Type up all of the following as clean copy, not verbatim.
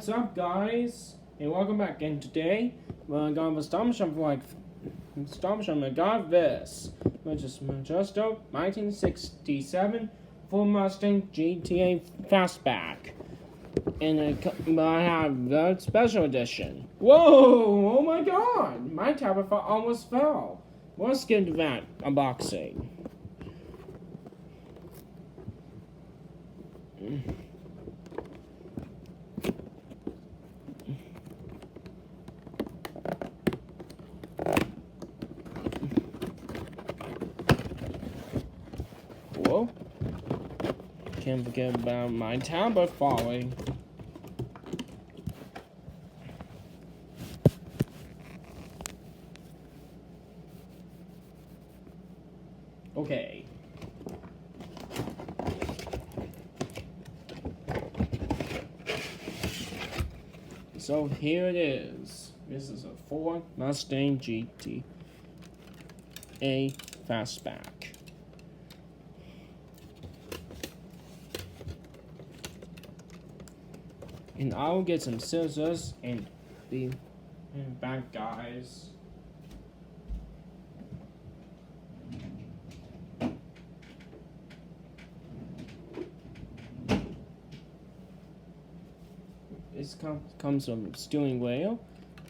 What's up, guys? And welcome back. And today, we're going to I got this, which is Maisto 1967 full Mustang GTA FastBack. And I have the special edition. Whoa! Oh my god! My tablet almost fell. Let's get to that unboxing. Whoa. Can't forget about my tablet falling. Okay. So here it is. This is a Ford Mustang GTA FastBack. And I'll get some scissors and be back, guys. This comes from steering wheel,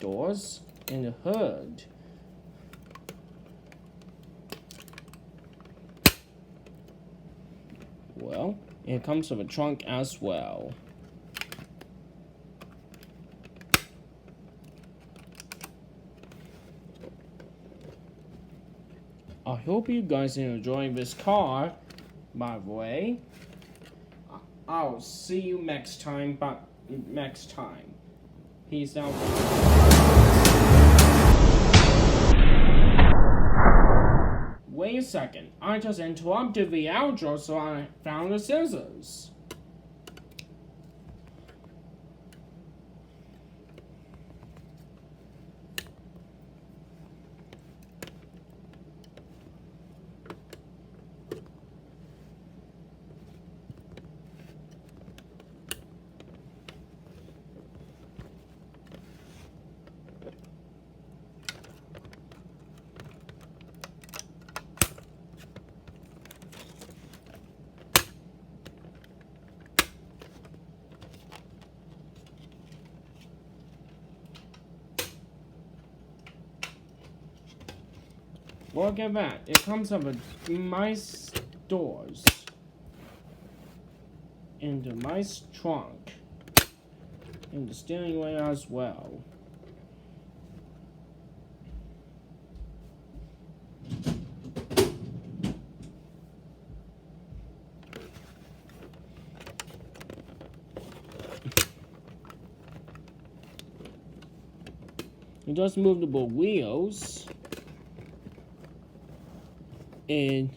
doors, and a hood. Well, it comes with a trunk as well. I hope you guys are enjoying this car. By the way, I'll see you next time. Peace out. Wait a second. I just interrupted the outro, so I found the scissors. Look at that. It comes with a nice doors. And a nice trunk. And the steering wheel as well. It does movable wheels. And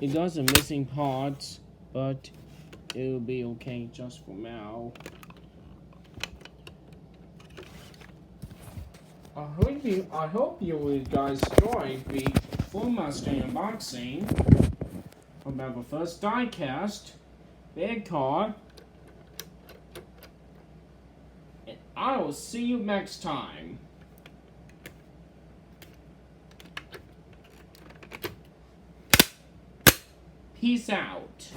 it does have missing parts, but it'll be okay just for now. I hope you guys enjoyed the full Mustang unboxing about the first diecast big car. And I will see you next time. Peace out.